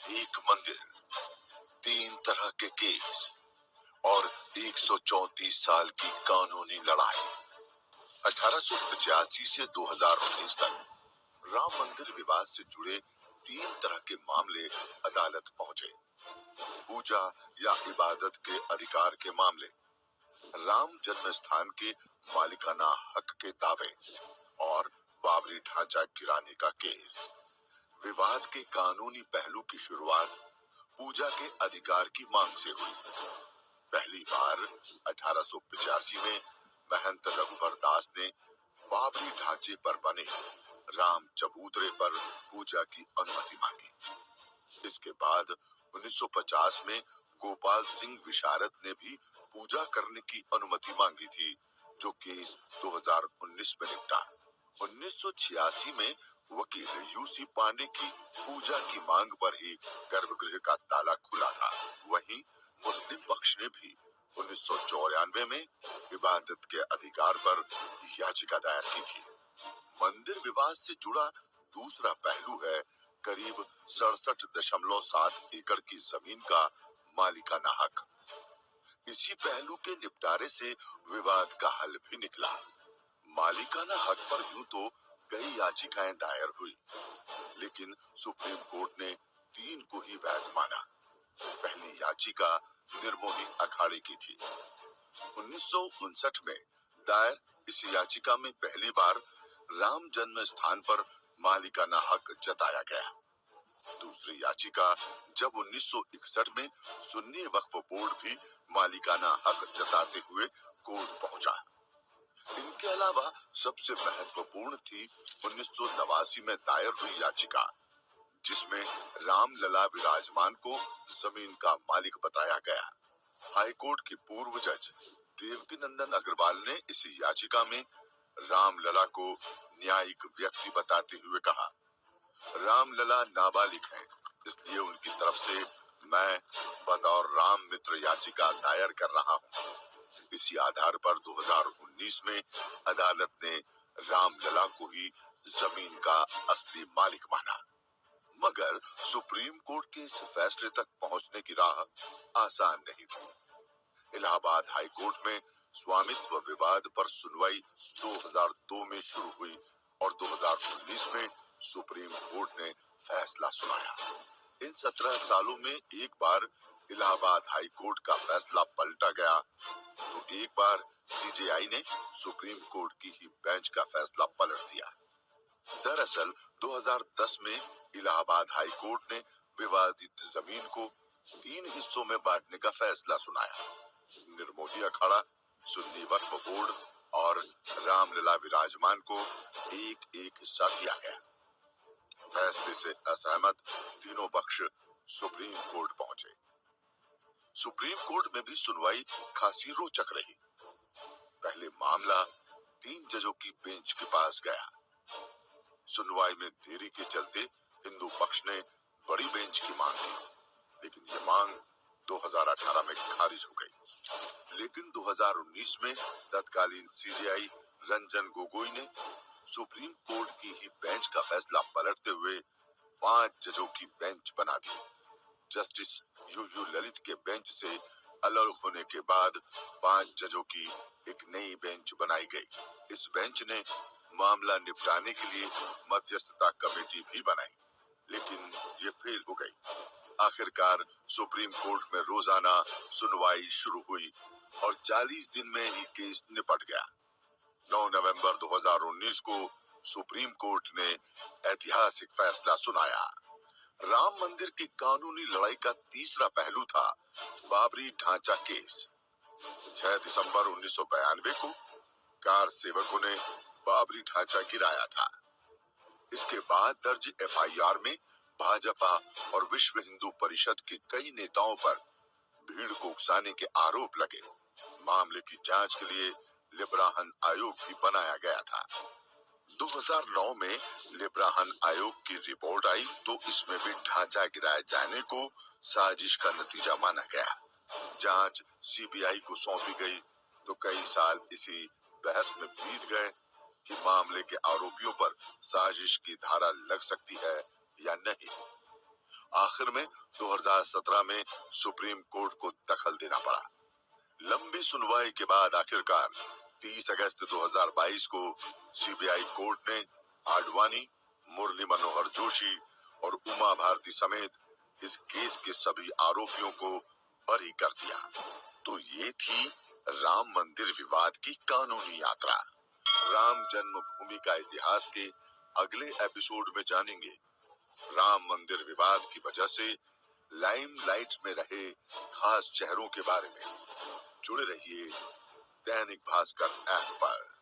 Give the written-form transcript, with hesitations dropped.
एक मंदिर, 3 तरह के केस और 134 साल की कानूनी लड़ाई। 1885 से 2019 तक राम मंदिर विवाद से जुड़े 3 तरह के मामले अदालत पहुंचे। पूजा या इबादत के अधिकार के मामले, राम जन्म स्थान के मालिकाना हक के दावे और बाबरी ढांचा गिराने का केस। विवाद के कानूनी पहलू की शुरुआत पूजा के अधिकार की मांग से हुई। पहली बार 1885 में महंत रघुबर दास ने बाबरी ढांचे पर बने राम चबूतरे पर पूजा की अनुमति मांगी। इसके बाद 1950 में गोपाल सिंह विशारद ने भी पूजा करने की अनुमति मांगी थी, जो केस 2019 में निपटा। 1986 में वकील यूसी पांडे की पूजा की मांग पर ही गर्भगृह का ताला खुला था। वहीं मुस्लिम पक्ष ने भी 1994 में इबादत के अधिकार पर याचिका दायर की थी। मंदिर विवाद से जुड़ा दूसरा पहलू है करीब 67.7 एकड़ की जमीन का मालिकाना हक। इसी पहलू के निपटारे से विवाद का हल भी निकला। मालिकाना हक पर यूं तो कई याचिकाएं दायर हुई, लेकिन सुप्रीम कोर्ट ने 3 को ही वैध माना। पहली याचिका निर्मोही अखाड़े की थी। 1959 में दायर इस याचिका में पहली बार राम जन्म स्थान पर मालिकाना हक जताया गया। दूसरी याचिका जब 1961 में सुन्नी वक्फ बोर्ड भी मालिकाना हक जताते हुए कोर्ट पहुंचा। इनके अलावा सबसे महत्वपूर्ण थी 1989 में दायर हुई याचिका, जिसमें रामलला विराजमान को जमीन का मालिक बताया गया। हाईकोर्ट के पूर्व जज देवकीनंदन अग्रवाल ने इस याचिका में रामलला को न्यायिक व्यक्ति बताते हुए कहा, रामलला नाबालिग हैं, इसलिए उनकी तरफ से मैं बतौर राम मित्र याचिका दायर कर रहा हूँ। इसी आधार पर 2019 में अदालत ने रामलला को ही जमीन का असली मालिक माना। मगर सुप्रीम कोर्ट के इस फैसले तक पहुंचने की राह आसान नहीं थी। इलाहाबाद हाई कोर्ट में स्वामित्व विवाद पर सुनवाई 2002 में शुरू हुई और 2019 में सुप्रीम कोर्ट ने फैसला सुनाया। इन 17 सालों में एक बार इलाहाबाद हाई कोर्ट का फैसला पलटा गया, तो एक बार सीजेआई ने सुप्रीम कोर्ट की ही बेंच का फैसला पलट दिया। दरअसल 2010 में इलाहाबाद हाई कोर्ट ने विवादित जमीन को 3 हिस्सों में बांटने का फैसला सुनाया। निर्मोही अखाड़ा, सुन्नी वक्फ बोर्ड और रामलला विराजमान को एक हिस्सा दिया गया। फैसले से असहमत तीनों पक्ष सुप्रीम कोर्ट पहुंचे। सुप्रीम कोर्ट में भी सुनवाई खासी रोचक रही। पहले मामला 3 जजों की बेंच के पास गया। सुनवाई में देरी के चलते हिंदू पक्ष ने बड़ी बेंच की मांग की, लेकिन ये मांग 2018 में खारिज हो गई। लेकिन 2019 में तत्कालीन सीजेआई रंजन गोगोई ने सुप्रीम कोर्ट की ही बेंच का फैसला पलटते हुए 5 जजों की बेंच बना दी। जस्टिस यूयू ललित के बेंच से अलग होने के बाद 5 जजों की एक नई बेंच बनाई गई। इस बेंच ने मामला निपटाने के लिए मध्यस्थता कमेटी भी बनाई, लेकिन ये फेल हो गई। आखिरकार सुप्रीम कोर्ट में रोजाना सुनवाई शुरू हुई और 40 दिन में ही केस निपट गया। 9 नवंबर 2019 को सुप्रीम कोर्ट ने ऐतिहासिक फैसला सुनाया। राम मंदिर की कानूनी लड़ाई का तीसरा पहलू था बाबरी ढांचा केस। 6 दिसंबर 1992 को कार सेवकों ने बाबरी ढांचा गिराया था। इसके बाद दर्ज एफआईआर में भाजपा और विश्व हिंदू परिषद के कई नेताओं पर भीड़ को उकसाने के आरोप लगे। मामले की जांच के लिए लिब्राहन आयोग भी बनाया गया था। 2009 में लिब्राहन आयोग की रिपोर्ट आई तो इसमें भी ढांचा गिराए जाने को साजिश का नतीजा माना गया। जांच सीबीआई को सौंपी गई तो कई साल इसी बहस में बीत गए कि मामले के आरोपियों पर साजिश की धारा लग सकती है या नहीं। आखिर में 2017 में सुप्रीम कोर्ट को दखल देना पड़ा। लंबी सुनवाई के बाद आखिरकार 30 अगस्त 2022 को सीबीआई कोर्ट ने आडवाणी, मुरली मनोहर जोशी और उमा भारती समेत इस केस के सभी आरोपियों को बरी कर दिया। तो ये थी राम मंदिर विवाद की कानूनी यात्रा। राम जन्मभूमि का इतिहास के अगले एपिसोड में जानेंगे राम मंदिर विवाद की वजह से लाइमलाइट में रहे खास चेहरों के बारे में। जुड़े रहिए दैनिक भास्कर ऐप पर।